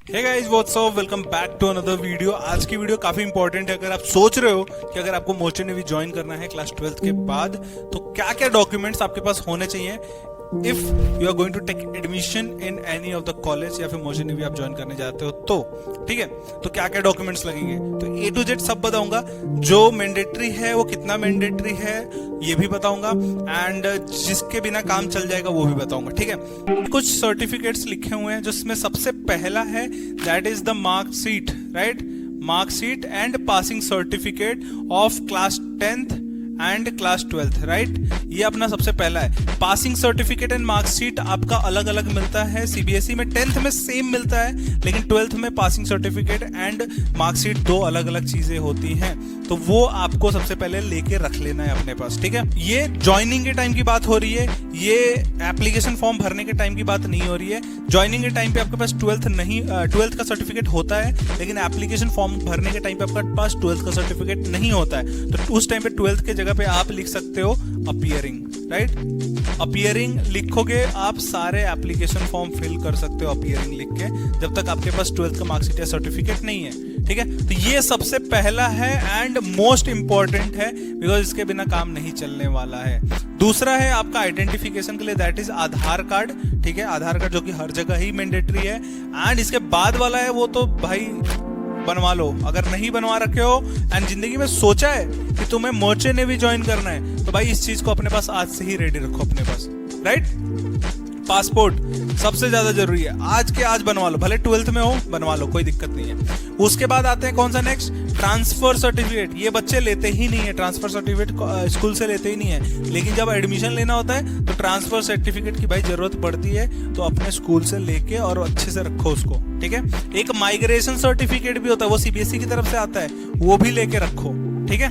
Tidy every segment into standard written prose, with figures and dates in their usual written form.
Hey guys what's up, welcome back to another video. आज की video काफी important है। अगर आप सोच रहे हो कि अगर आपको मर्चेंट नेवी ज्वाइन करना है क्लास 12th के बाद, तो क्या क्या डॉक्यूमेंट्स आपके पास होने चाहिए if you are going to take admission in any of the college या फिर मर्चेंट नेवी आप ज्वाइन करने जाते हो तो ठीक है, तो क्या क्या डॉक्यूमेंट्स लगेंगे तो A to Z सब बताऊंगा। जो मैंडेटरी है वो कितना मैंडेटरी है ये भी बताऊंगा, एंड जिसके बिना काम चल जाएगा वो भी बताऊंगा। ठीक है, कुछ सर्टिफिकेट्स लिखे हुए हैं जिसमें सबसे पहला है that is the marksheet, right. Marksheet and passing certificate of class 10th and class 12th, right. ये अपना सबसे पहला है। पासिंग सर्टिफिकेट एंड मार्कशीट आपका अलग अलग मिलता है। सीबीएसई में 10th में सेम मिलता है, लेकिन 12th में पासिंग सर्टिफिकेट एंड मार्कशीट दो अलग अलग चीजें होती हैं, तो वो आपको सबसे पहले लेके रख लेना है अपने पास। ठीक है, ये ज्वाइनिंग के टाइम की बात हो रही है, ये एप्लीकेशन फॉर्म भरने के टाइम की बात नहीं हो रही है। ज्वाइनिंग के टाइम पे आपके पास 12th का सर्टिफिकेट होता है, लेकिन एप्लीकेशन फॉर्म भरने के टाइम पे आपके पास 12th का सर्टिफिकेट नहीं होता है, तो उस टाइम पे 12th के जगह पे आप लिख सकते हो अपीयरिंग, राइट। अपीयरिंग लिखोगे आप, सारे एप्लीकेशन फॉर्म फिल कर सकते हो अपीयरिंग लिख के, जब तक आपके पास 12th का मार्कशीट या सर्टिफिकेट नहीं है। ठीक है, तो ये सबसे पहला है एंड मोस्ट इंपॉर्टेंट है, बिकॉज इसके बिना काम नहीं चलने वाला है। दूसरा है आपका आइडेंटिफिकेशन के लिए, दैट इज आधार कार्ड। ठीक है, आधार कार्ड जो कि हर जगह ही मैंडेटरी है। एंड इसके बाद वाला है वो तो भाई बनवा लो, अगर नहीं बनवा रखे हो एंड जिंदगी में सोचा है कि तुम्हें मर्चेंट नेवी ज्वाइन करना है, तो भाई इस चीज को अपने पास आज से ही रेडी रखो अपने पास, राइट। पासपोर्ट सबसे ज्यादा जरूरी है, आज के आज बनवा लो, भले 12th में हो बनवा लो, कोई दिक्कत नहीं है। उसके बाद आते हैं कौन सा नेक्स्ट, ट्रांसफर सर्टिफिकेट। ये बच्चे लेते ही नहीं है ट्रांसफर सर्टिफिकेट, स्कूल से लेते ही नहीं है, लेकिन जब एडमिशन लेना होता है तो ट्रांसफर सर्टिफिकेट की भाई जरूरत पड़ती है, तो अपने स्कूल से लेके और अच्छे से रखो उसको। ठीक है, एक माइग्रेशन सर्टिफिकेट भी होता है, वो सीबीएसई की तरफ से आता है, वो भी लेके रखो। ठीक है,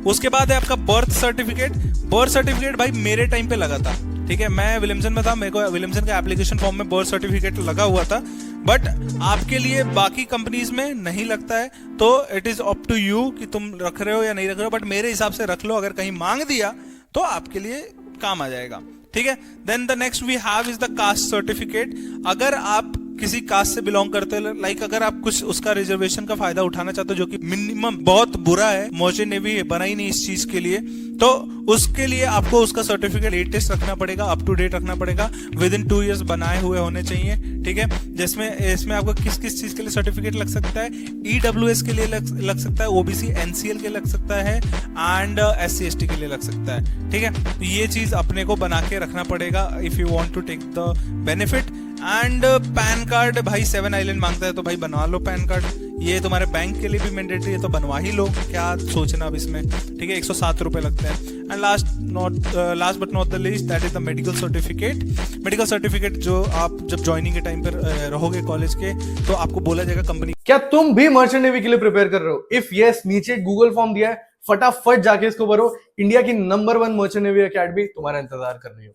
उसके बाद है आपका बर्थ सर्टिफिकेट। बर्थ सर्टिफिकेट भाई मेरे टाइम पे लगा था। ठीक है, मैं विलियमसन में था, मेरे को विलियमसन का एप्लीकेशन फॉर्म में बर्थ सर्टिफिकेट लगा हुआ था, बट आपके लिए बाकी कंपनीज में नहीं लगता है, तो it is up to you कि तुम रख रहे हो या नहीं रख रहे हो, बट मेरे हिसाब से रख लो, अगर कहीं मांग दिया तो आपके लिए काम आ जाएगा। ठीक है, then the next we have is the caste certificate. अगर आप किसी कास्ट से बिलोंग करते हो, लाइक अगर आप कुछ उसका रिजर्वेशन का फायदा उठाना चाहते हो, जो कि मिनिमम बहुत बुरा है, मर्चेंट नेवी बनाई नहीं इस चीज के लिए, तो उसके लिए आपको उसका सर्टिफिकेट लेटेस्ट रखना पड़ेगा, अप टू डेट रखना पड़ेगा, विद इन 2 years बनाए हुए होने चाहिए। ठीक है, जिसमें इसमें आपको किस किस चीज के लिए सर्टिफिकेट लग सकता है, EWS के लिए लग सकता है, OBC NCL के लग सकता है, एंड SC ST के लिए लग सकता है। ठीक है, तो ये चीज अपने को बना के रखना पड़ेगा if you want to take the benefit. And pan card भाई 7 आइलैंड मांगता है, तो भाई बनवा लो पैन कार्ड। ये तुम्हारे बैंक के लिए भी मैंडेटरी है, तो बनवा ही लो, क्या सोचना अब इसमें। ठीक है, 107 रुपए लगते हैं। And last but not the least, that is the medical certificate. Medical certificate जो आप जब ज्वाइनिंग के टाइम पर रहोगे कॉलेज के, तो आपको बोला जाएगा कंपनी। क्या तुम भी मर्चेंट नेवी के लिए प्रिपेयर कर रहे हो? इफ यस, नीचे गूगल फॉर्म दिया है, फटाफट जाके इसको भरो। इंडिया की नंबर 1 मर्चेंट नेवी एकेडमी तुम्हारा इंतजार कर रही हो।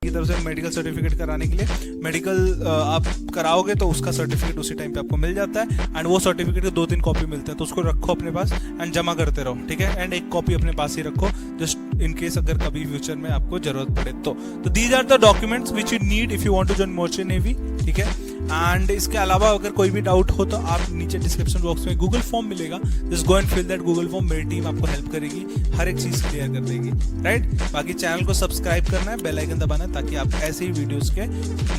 की तरफ से मेडिकल सर्टिफिकेट कराने के लिए, मेडिकल आप कराओगे तो उसका सर्टिफिकेट उसी टाइम पे आपको मिल जाता है, एंड वो सर्टिफिकेट के 2-3 कॉपी मिलते हैं, तो उसको रखो अपने पास एंड जमा करते रहो। ठीक है, एंड एक कॉपी अपने पास ही रखो, जस्ट इन केस अगर कभी फ्यूचर में आपको जरूरत पड़े तो these are the documents which you need if you want to join merchant navy. ठीक है, एंड इसके अलावा अगर कोई भी डाउट हो तो आप नीचे डिस्क्रिप्शन बॉक्स में गूगल फॉर्म मिलेगा, just go and fill that Google form, मेरी टीम आपको हेल्प करेगी, हर एक चीज क्लियर कर देगी, राइट। बाकी चैनल को सब्सक्राइब करना है, बेल आइकन दबाना है, ताकि आप ऐसे ही वीडियोस के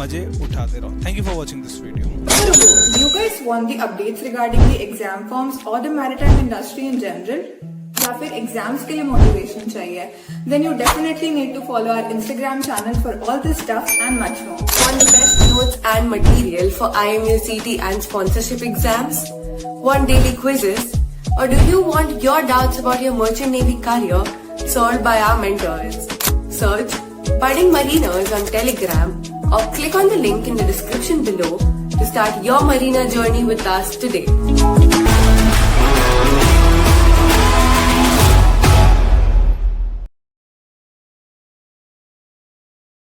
मजे उठाते रहो। Thank you for watching this video. Do you guys want the updates regarding the exam forms or the maritime industry in general? या फिर एग्जाम्स के लिए मोटिवेशन चाहिए? Then you definitely need to follow our Instagram channel for all this stuff and much more. Want the best notes and material for IMU CT and sponsorship exams? Want daily quizzes? Or do you want your doubts about your Merchant Navy career solved by our mentors? Search Budding Mariners on Telegram or click on the link in the description below to start your marina journey with us today.